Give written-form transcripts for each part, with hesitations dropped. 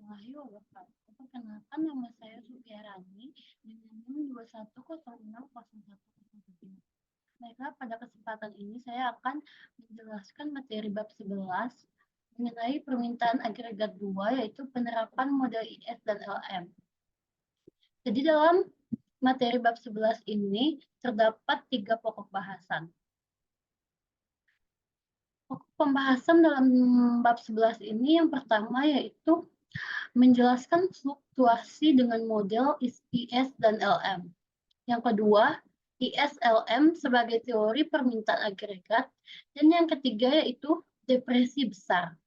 warahmatullahi wabarakatuh. Perkenalkan, nama saya Supiarani dengan NIM 21060103. Baiklah, pada kesempatan ini saya akan menjelaskan materi bab 11 mengenai permintaan agregat 2, yaitu penerapan model IS dan LM. Jadi dalam materi bab 11 ini terdapat 3 pokok bahasan. Pokok pembahasan dalam bab 11 ini yang pertama yaitu menjelaskan fluktuasi dengan model IS dan LM. Yang kedua, IS-LM sebagai teori permintaan agregat. Dan yang ketiga yaitu depresi besar.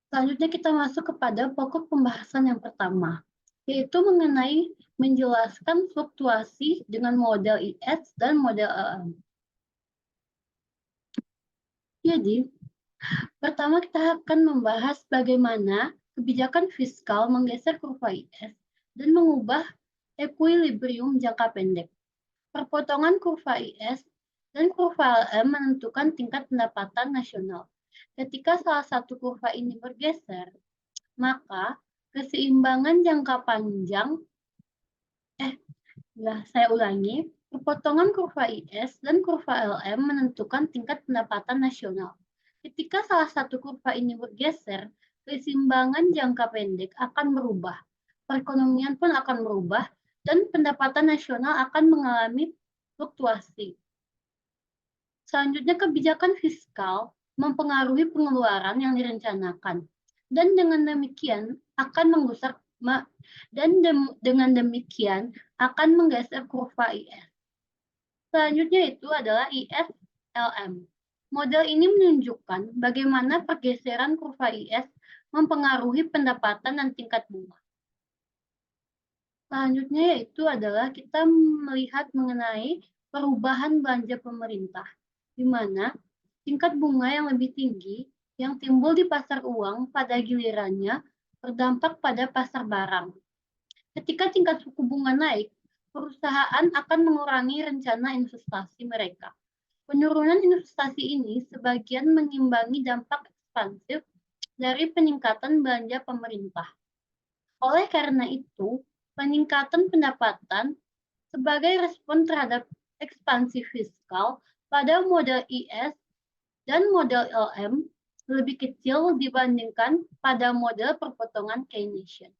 Selanjutnya kita masuk kepada pokok pembahasan yang pertama, yaitu mengenai menjelaskan fluktuasi dengan model IS dan model LM. Jadi, pertama kita akan membahas bagaimana kebijakan fiskal menggeser kurva IS dan mengubah ekuilibrium jangka pendek. Perpotongan kurva IS dan kurva LM menentukan tingkat pendapatan nasional. Ketika salah satu kurva ini bergeser, maka keseimbangan jangka panjang, saya ulangi, perpotongan kurva IS dan kurva LM menentukan tingkat pendapatan nasional. Ketika salah satu kurva ini bergeser, keseimbangan jangka pendek akan berubah, perekonomian pun akan berubah, dan pendapatan nasional akan mengalami fluktuasi. Selanjutnya, kebijakan fiskal mempengaruhi pengeluaran yang direncanakan, dan dengan demikian akan menggeser kurva IS. Selanjutnya itu adalah IS-LM. Model ini menunjukkan bagaimana pergeseran kurva IS mempengaruhi pendapatan dan tingkat bunga. Selanjutnya yaitu adalah kita melihat mengenai perubahan belanja pemerintah, di mana tingkat bunga yang lebih tinggi yang timbul di pasar uang pada gilirannya berdampak pada pasar barang. Ketika tingkat suku bunga naik, perusahaan akan mengurangi rencana investasi mereka. Penurunan investasi ini sebagian mengimbangi dampak ekspansif dari peningkatan belanja pemerintah. Oleh karena itu, peningkatan pendapatan sebagai respon terhadap ekspansi fiskal pada model IS dan model LM lebih kecil dibandingkan pada model perpotongan Keynesian.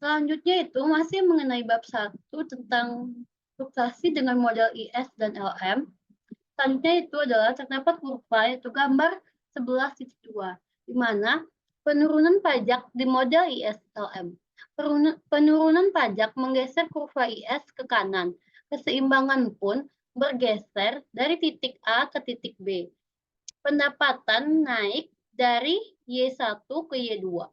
Selanjutnya itu masih mengenai bab 1 tentang fluktuasi dengan model IS dan LM. Selanjutnya itu adalah terdapat kurva yaitu gambar 11.2, di mana penurunan pajak di model IS-LM. Penurunan pajak menggeser kurva IS ke kanan. Keseimbangan pun bergeser dari titik A ke titik B. Pendapatan naik dari Y1 ke Y2.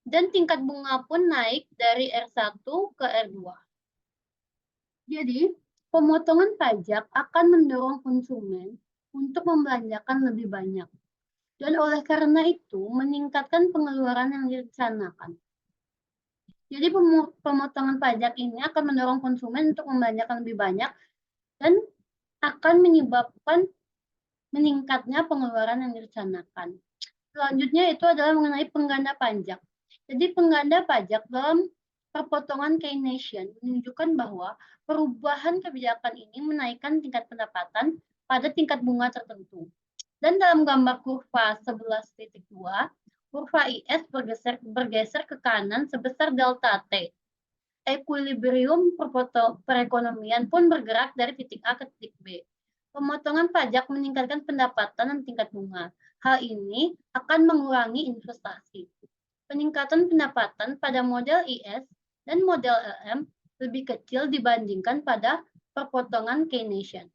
Dan tingkat bunga pun naik dari R1 ke R2. Jadi, pemotongan pajak akan mendorong konsumen untuk membelanjakan lebih banyak. Dan oleh karena itu, meningkatkan pengeluaran yang direncanakan. Jadi, pemotongan pajak ini akan mendorong konsumen untuk membelanjakan lebih banyak dan akan menyebabkan meningkatnya pengeluaran yang direncanakan. Selanjutnya itu adalah mengenai pengganda pajak. Jadi pengganda pajak dalam perpotongan Keynesian menunjukkan bahwa perubahan kebijakan ini menaikkan tingkat pendapatan pada tingkat bunga tertentu. Dan dalam gambar kurva 11.2, kurva IS bergeser ke kanan sebesar delta T. Ekuilibrium perekonomian pun bergerak dari titik A ke titik B. Pemotongan pajak meningkatkan pendapatan dan tingkat bunga. Hal ini akan mengurangi investasi. Peningkatan pendapatan pada model IS dan model LM lebih kecil dibandingkan pada perpotongan Keynesian.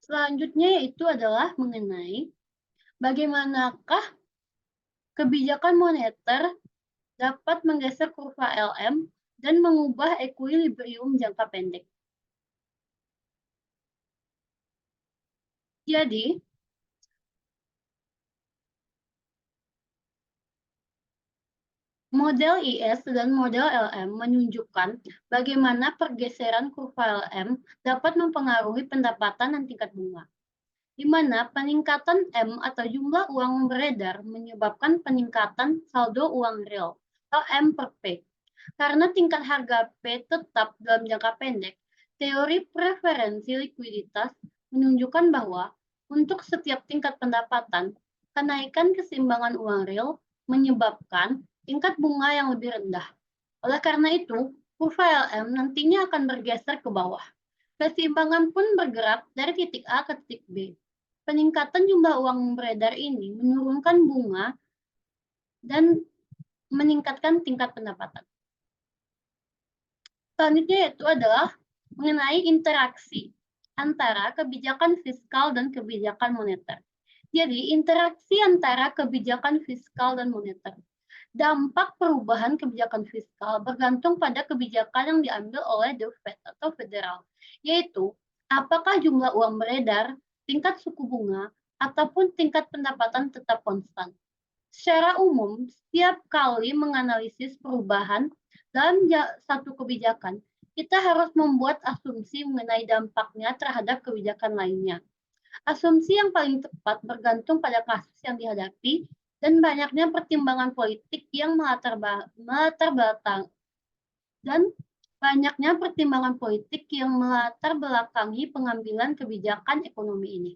Selanjutnya yaitu adalah mengenai bagaimanakah kebijakan moneter dapat menggeser kurva LM dan mengubah ekuilibrium jangka pendek. Jadi, model IS dan model LM menunjukkan bagaimana pergeseran kurva LM dapat mempengaruhi pendapatan dan tingkat bunga, di mana peningkatan M atau jumlah uang beredar menyebabkan peningkatan saldo uang real atau M per P. Karena tingkat harga P tetap dalam jangka pendek, teori preferensi likuiditas menunjukkan bahwa untuk setiap tingkat pendapatan, kenaikan keseimbangan uang real menyebabkan tingkat bunga yang lebih rendah. Oleh karena itu, kurva LM nantinya akan bergeser ke bawah. Keseimbangan pun bergerak dari titik A ke titik B. Peningkatan jumlah uang beredar ini menurunkan bunga dan meningkatkan tingkat pendapatan. Selanjutnya yaitu adalah mengenai interaksi antara kebijakan fiskal dan kebijakan moneter. Jadi, interaksi antara kebijakan fiskal dan moneter. Dampak perubahan kebijakan fiskal bergantung pada kebijakan yang diambil oleh The Fed atau federal, yaitu apakah jumlah uang beredar, tingkat suku bunga, ataupun tingkat pendapatan tetap konstan. Secara umum, setiap kali menganalisis perubahan dalam satu kebijakan, kita harus membuat asumsi mengenai dampaknya terhadap kebijakan lainnya. Asumsi yang paling tepat bergantung pada kasus yang dihadapi dan banyaknya pertimbangan politik yang melatar belakang dan banyaknya pertimbangan politik yang melatar belakangi pengambilan kebijakan ekonomi ini.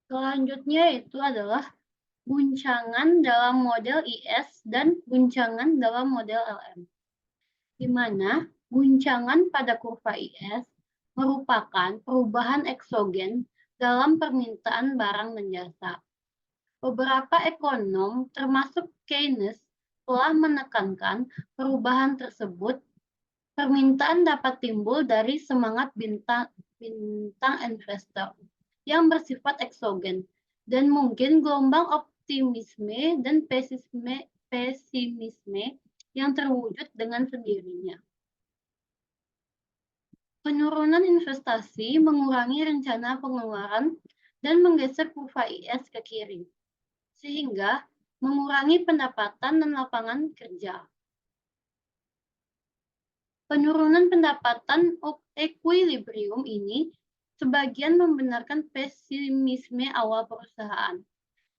Selanjutnya itu adalah guncangan dalam model IS dan guncangan dalam model LM, di mana guncangan pada kurva IS merupakan perubahan eksogen dalam permintaan barang dan jasa. Beberapa ekonom, termasuk Keynes, telah menekankan perubahan tersebut. Permintaan dapat timbul dari semangat bintang investor yang bersifat eksogen dan mungkin gelombang optimisme dan pesimisme yang terwujud dengan sendirinya. Penurunan investasi mengurangi rencana pengeluaran dan menggeser kurva IS ke kiri, sehingga mengurangi pendapatan dan lapangan kerja. Penurunan pendapatan ekuilibrium ini sebagian membenarkan pesimisme awal perusahaan,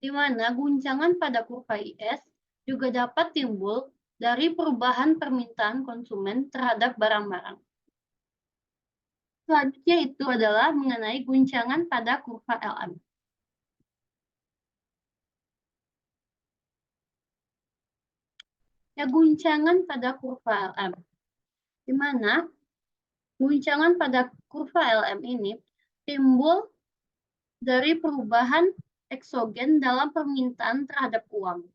di mana guncangan pada kurva IS juga dapat timbul dari perubahan permintaan konsumen terhadap barang-barang. Selanjutnya itu adalah mengenai guncangan pada kurva LM. Ya, guncangan pada kurva LM, di mana guncangan pada kurva LM ini timbul dari perubahan eksogen dalam permintaan terhadap uang.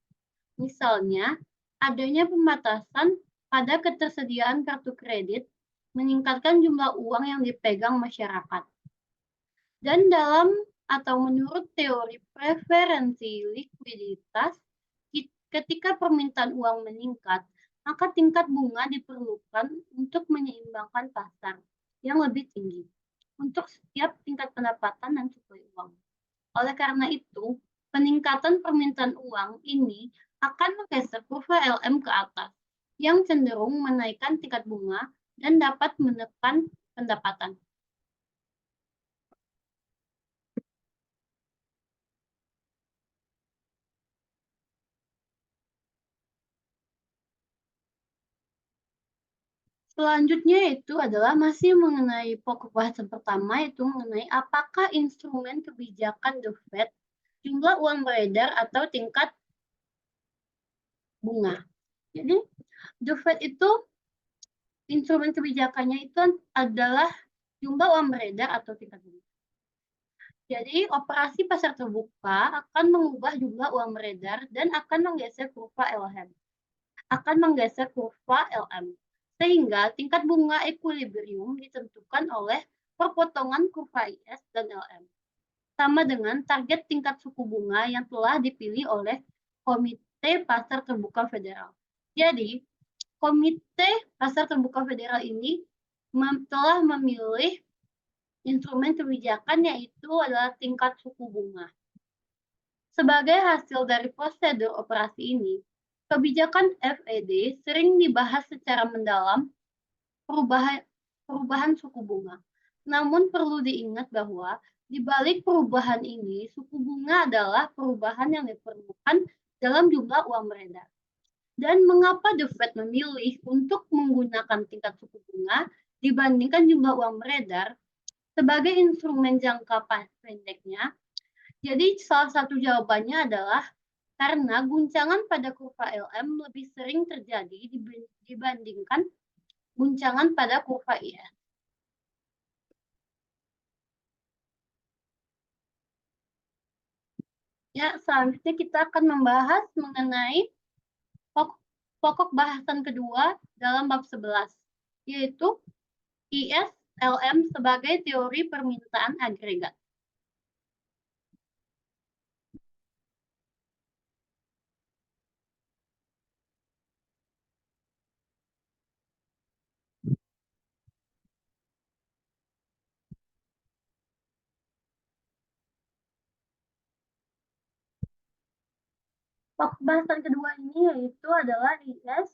Misalnya, adanya pembatasan pada ketersediaan kartu kredit meningkatkan jumlah uang yang dipegang masyarakat. Dan dalam atau menurut teori preferensi likuiditas, ketika permintaan uang meningkat, maka tingkat bunga diperlukan untuk menyeimbangkan pasar yang lebih tinggi untuk setiap tingkat pendapatan dan suplai uang. Oleh karena itu, peningkatan permintaan uang ini akan menggeser kurva LM ke atas, yang cenderung menaikkan tingkat bunga dan dapat menekan pendapatan. Selanjutnya itu adalah masih mengenai pokok bahasan pertama, itu mengenai apakah instrumen kebijakan The Fed, jumlah uang beredar atau tingkat bunga. Jadi, The Fed itu instrumen kebijakannya itu adalah jumlah uang beredar atau tingkat bunga. Jadi, operasi pasar terbuka akan mengubah jumlah uang beredar dan akan menggeser kurva LM. Sehingga tingkat bunga ekuilibrium ditentukan oleh perpotongan kurva IS dan LM. Sama dengan target tingkat suku bunga yang telah dipilih oleh Komite Pasar Terbuka Federal. Jadi, Komite Pasar Terbuka Federal ini telah memilih instrumen kebijakan yaitu adalah tingkat suku bunga. Sebagai hasil dari prosedur operasi ini, kebijakan FED sering dibahas secara mendalam perubahan suku bunga. Namun perlu diingat bahwa di balik perubahan ini, suku bunga adalah perubahan yang diperlukan dalam jumlah uang beredar. Dan mengapa The Fed memilih untuk menggunakan tingkat suku bunga dibandingkan jumlah uang beredar sebagai instrumen jangka pendeknya? Jadi salah satu jawabannya adalah karena guncangan pada kurva LM lebih sering terjadi dibandingkan guncangan pada kurva IS. Ya, selanjutnya kita akan membahas mengenai pokok bahasan kedua dalam bab 11, yaitu IS LM sebagai teori permintaan agregat. Pokok bahasan kedua ini yaitu adalah IS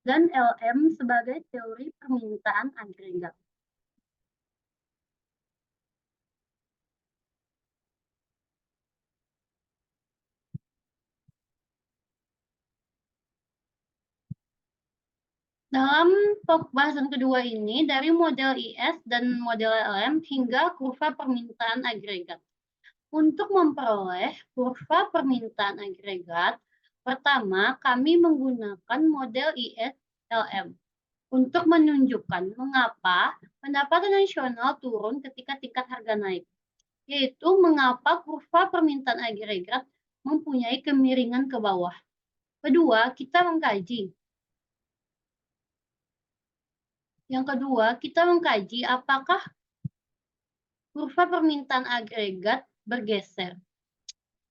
dan LM sebagai teori permintaan agregat. Dalam pokok bahasan kedua ini, dari model IS dan model LM hingga kurva permintaan agregat. Untuk memperoleh kurva permintaan agregat, pertama kami menggunakan model IS-LM untuk menunjukkan mengapa pendapatan nasional turun ketika tingkat harga naik, yaitu mengapa kurva permintaan agregat mempunyai kemiringan ke bawah. Kedua, kita mengkaji apakah kurva permintaan agregat bergeser.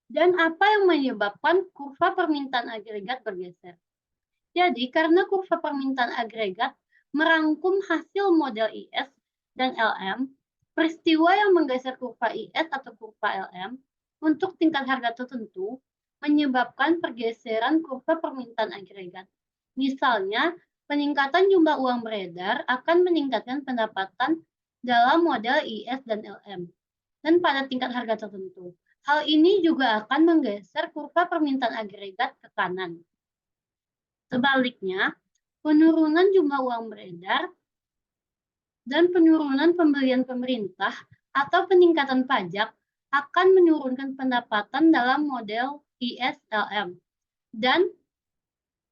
Dan apa yang menyebabkan kurva permintaan agregat bergeser? Jadi, karena kurva permintaan agregat merangkum hasil model IS dan LM, peristiwa yang menggeser kurva IS atau kurva LM untuk tingkat harga tertentu menyebabkan pergeseran kurva permintaan agregat. Misalnya, peningkatan jumlah uang beredar akan meningkatkan pendapatan dalam model IS dan LM dan pada tingkat harga tertentu. Hal ini juga akan menggeser kurva permintaan agregat ke kanan. Sebaliknya, penurunan jumlah uang beredar dan penurunan pembelian pemerintah atau peningkatan pajak akan menurunkan pendapatan dalam model ISLM. Dan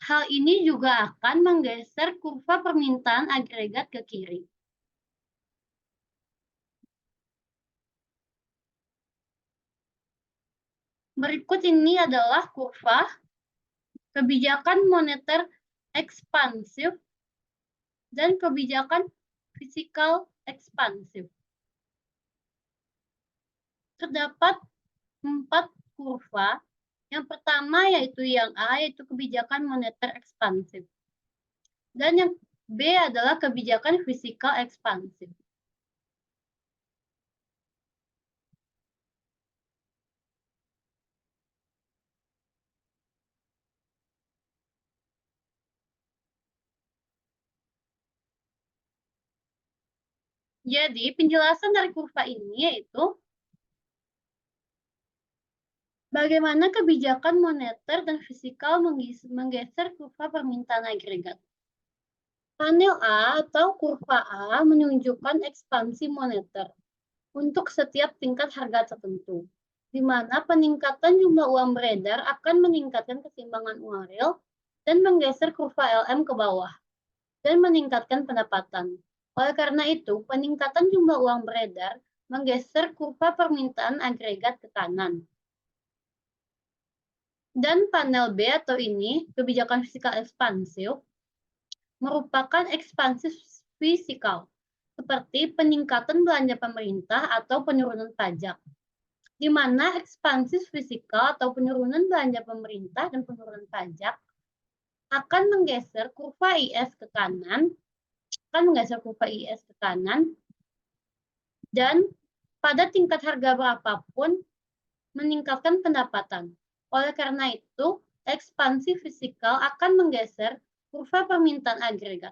hal ini juga akan menggeser kurva permintaan agregat ke kiri. Berikut ini adalah kurva kebijakan moneter ekspansif dan kebijakan fiskal ekspansif. Terdapat 4 kurva. Yang pertama yaitu yang A, yaitu kebijakan moneter ekspansif. Dan yang B adalah kebijakan fiskal ekspansif. Jadi, penjelasan dari kurva ini yaitu bagaimana kebijakan moneter dan fiskal menggeser kurva permintaan agregat. Panel A atau kurva A menunjukkan ekspansi moneter untuk setiap tingkat harga tertentu, di mana peningkatan jumlah uang beredar akan meningkatkan keseimbangan uang real dan menggeser kurva LM ke bawah, dan meningkatkan pendapatan. Oleh karena itu, peningkatan jumlah uang beredar menggeser kurva permintaan agregat ke kanan. Dan panel B atau ini, kebijakan fiskal ekspansif, merupakan ekspansi fiskal, seperti peningkatan belanja pemerintah atau penurunan pajak, di mana ekspansi fiskal atau penurunan belanja pemerintah dan penurunan pajak akan menggeser kurva IS ke kanan, dan pada tingkat harga berapapun meningkatkan pendapatan. Oleh karena itu, ekspansi fiskal akan menggeser kurva permintaan agregat.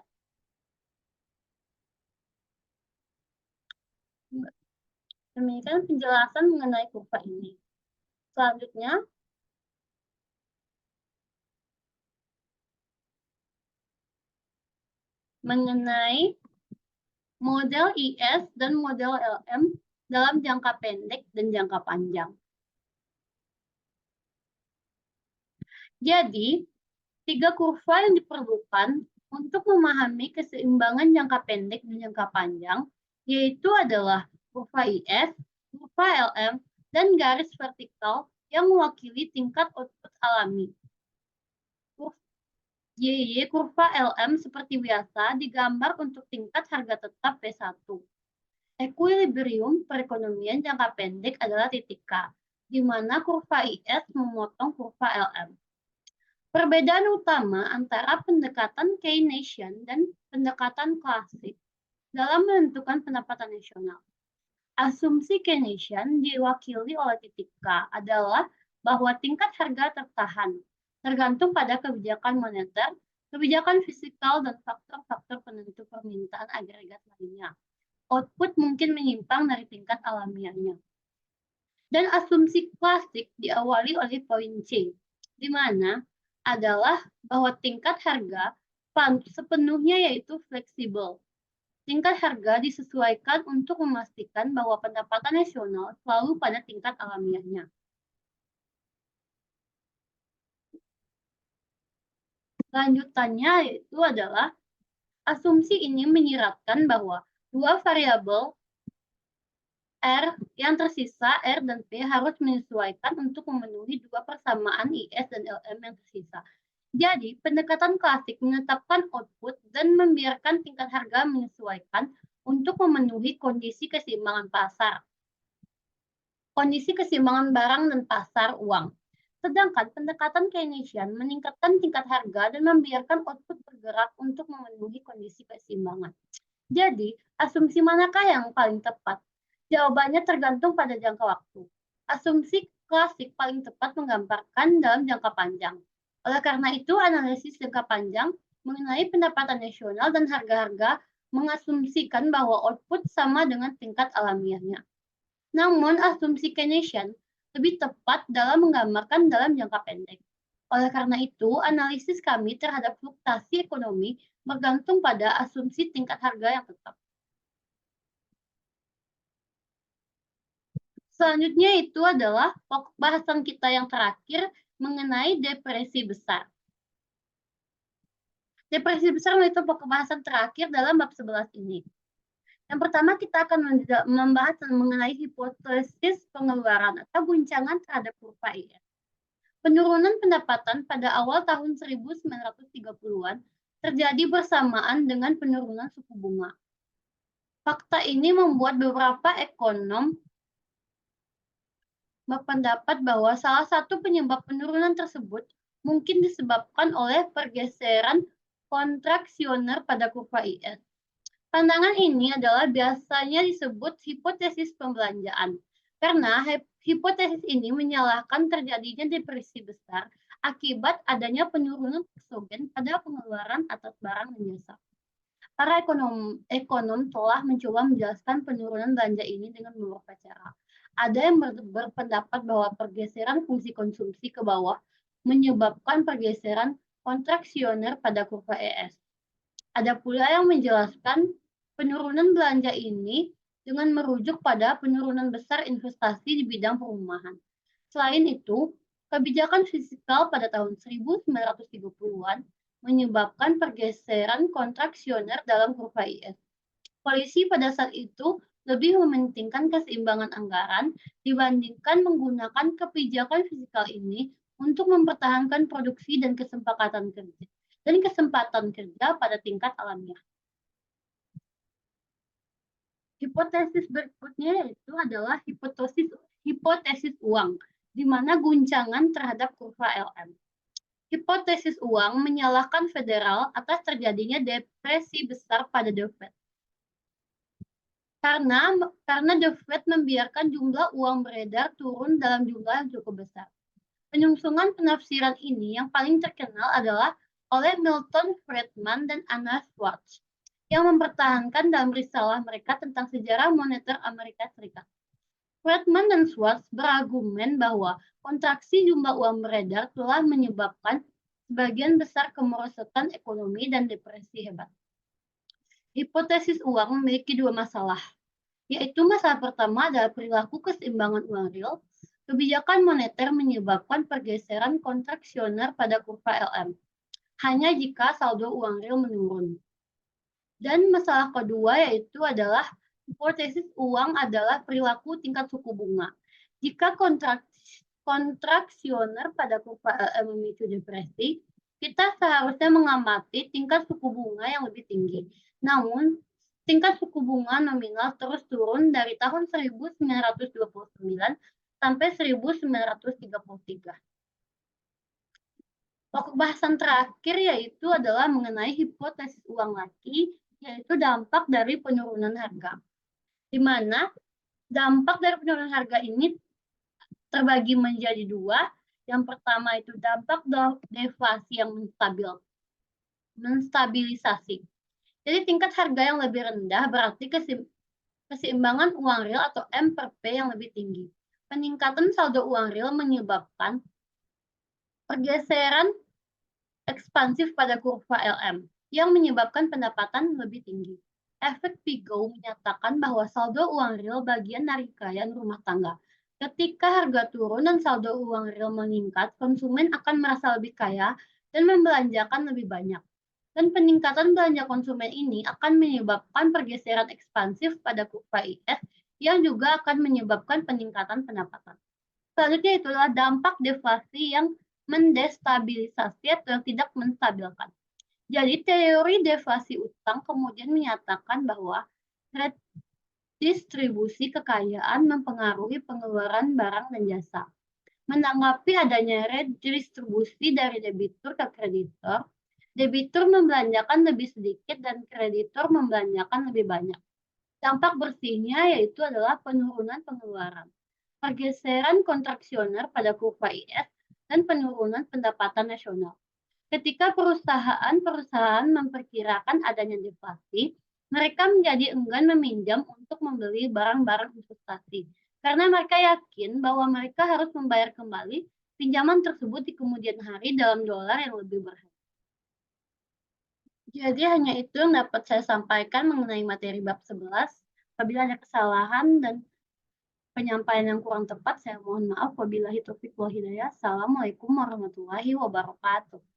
Demikian penjelasan mengenai kurva ini. Selanjutnya, mengenai model IS dan model LM dalam jangka pendek dan jangka panjang. Jadi, 3 kurva yang diperlukan untuk memahami keseimbangan jangka pendek dan jangka panjang, yaitu adalah kurva IS, kurva LM, dan garis vertikal yang mewakili tingkat output alami. Kurva LM seperti biasa digambar untuk tingkat harga tetap P1. Ekuilibrium perekonomian jangka pendek adalah titik K, di mana kurva IS memotong kurva LM. Perbedaan utama antara pendekatan Keynesian dan pendekatan klasik dalam menentukan pendapatan nasional. Asumsi Keynesian diwakili oleh titik K adalah bahwa tingkat harga tertahan, tergantung pada kebijakan moneter, kebijakan fiskal, dan faktor-faktor penentu permintaan agregat lainnya. Output mungkin menyimpang dari tingkat alamiahnya. Dan asumsi klasik diawali oleh poin C, di mana adalah bahwa tingkat harga sepenuhnya yaitu fleksibel. Tingkat harga disesuaikan untuk memastikan bahwa pendapatan nasional selalu pada tingkat alamiahnya. Lanjutannya yaitu adalah asumsi ini menyiratkan bahwa dua variabel R yang tersisa, R dan P, harus menyesuaikan untuk memenuhi dua persamaan IS dan LM yang tersisa. Jadi, pendekatan klasik menetapkan output dan membiarkan tingkat harga menyesuaikan untuk memenuhi kondisi keseimbangan pasar. Kondisi keseimbangan barang dan pasar uang. Sedangkan pendekatan Keynesian meningkatkan tingkat harga dan membiarkan output bergerak untuk memenuhi kondisi keseimbangan. Jadi, asumsi manakah yang paling tepat? Jawabannya tergantung pada jangka waktu. Asumsi klasik paling tepat menggambarkan dalam jangka panjang. Oleh karena itu, analisis jangka panjang mengenai pendapatan nasional dan harga-harga mengasumsikan bahwa output sama dengan tingkat alamiahnya. Namun, asumsi Keynesian lebih tepat dalam menggambarkan dalam jangka pendek. Oleh karena itu, analisis kami terhadap fluktuasi ekonomi bergantung pada asumsi tingkat harga yang tetap. Selanjutnya itu adalah pokok bahasan kita yang terakhir mengenai depresi besar. Depresi besar itu pokok bahasan terakhir dalam bab 11 ini. Yang pertama kita akan membahas mengenai hipotesis pengeluaran atau guncangan terhadap kurva IS. Penurunan pendapatan pada awal tahun 1930-an terjadi bersamaan dengan penurunan suku bunga. Fakta ini membuat beberapa ekonom berpendapat bahwa salah satu penyebab penurunan tersebut mungkin disebabkan oleh pergeseran kontraksioner pada kurva IS. Pandangan ini adalah biasanya disebut hipotesis pembelanjaan, karena hipotesis ini menyalahkan terjadinya depresi besar akibat adanya penurunan eksogen pada pengeluaran atas barang dan jasa. Para ekonom telah mencoba menjelaskan penurunan belanja ini dengan beberapa cara. Ada yang berpendapat bahwa pergeseran fungsi konsumsi ke bawah menyebabkan pergeseran kontraksioner pada kurva ES. Ada pula yang menjelaskan penurunan belanja ini dengan merujuk pada penurunan besar investasi di bidang perumahan. Selain itu, kebijakan fiskal pada tahun 1930-an menyebabkan pergeseran kontraksioner dalam kurva IS. Polisi pada saat itu lebih mementingkan keseimbangan anggaran dibandingkan menggunakan kebijakan fiskal ini untuk mempertahankan produksi dan kesempatan kerja pada tingkat alamiah. Hipotesis berikutnya yaitu adalah hipotesis uang, di mana guncangan terhadap kurva LM. Hipotesis uang menyalahkan federal atas terjadinya depresi besar pada The Fed. Karena The Fed membiarkan jumlah uang beredar turun dalam jumlah yang cukup besar. Penyungsungan penafsiran ini yang paling terkenal adalah oleh Milton Friedman dan Anna Schwartz yang mempertahankan dalam risalah mereka tentang sejarah moneter Amerika Serikat. Friedman dan Schwartz berargumen bahwa kontraksi jumlah uang beredar telah menyebabkan sebagian besar kemerosotan ekonomi dan depresi hebat. Hipotesis uang memiliki dua masalah, yaitu masalah pertama adalah perilaku keseimbangan uang real. Kebijakan moneter menyebabkan pergeseran kontraksioner pada kurva LM, hanya jika saldo uang real menurun. Dan masalah kedua yaitu adalah hipotesis uang adalah perilaku tingkat suku bunga. Jika kontraksioner pada kurva LM memicu depresi, kita seharusnya mengamati tingkat suku bunga yang lebih tinggi. Namun, tingkat suku bunga nominal terus turun dari tahun 1929 sampai 1933. Pokok bahasan terakhir yaitu adalah mengenai hipotesis uang laki, yaitu dampak dari penurunan harga. Di mana dampak dari penurunan harga ini terbagi menjadi dua. Yang pertama itu dampak deflasi yang menstabilisasi. Jadi tingkat harga yang lebih rendah berarti keseimbangan uang real atau M per P yang lebih tinggi. Peningkatan saldo uang real menyebabkan pergeseran ekspansif pada kurva LM yang menyebabkan pendapatan lebih tinggi. Efek Pigo menyatakan bahwa saldo uang real bagian dari kekayaan rumah tangga. Ketika harga turun dan saldo uang real meningkat, konsumen akan merasa lebih kaya dan membelanjakan lebih banyak. Dan peningkatan belanja konsumen ini akan menyebabkan pergeseran ekspansif pada kurva IS yang juga akan menyebabkan peningkatan pendapatan. Selanjutnya itulah dampak deflasi yang mendestabilisasi atau yang tidak menstabilkan. Jadi teori deflasi utang kemudian menyatakan bahwa redistribusi kekayaan mempengaruhi pengeluaran barang dan jasa. Menanggapi adanya redistribusi dari debitur ke kreditor, debitur membelanjakan lebih sedikit dan kreditor membelanjakan lebih banyak. Dampak bersihnya yaitu adalah penurunan pengeluaran, pergeseran kontraksioner pada kurva IS, dan penurunan pendapatan nasional. Ketika perusahaan memperkirakan adanya deflasi, mereka menjadi enggan meminjam untuk membeli barang-barang investasi karena mereka yakin bahwa mereka harus membayar kembali pinjaman tersebut di kemudian hari dalam dolar yang lebih berharga. Jadi hanya itu yang dapat saya sampaikan mengenai materi bab 11. Apabila ada kesalahan dan penyampaian yang kurang tepat, saya mohon maaf. Wabillahi taufiq wal hidayah. Assalamualaikum warahmatullahi wabarakatuh.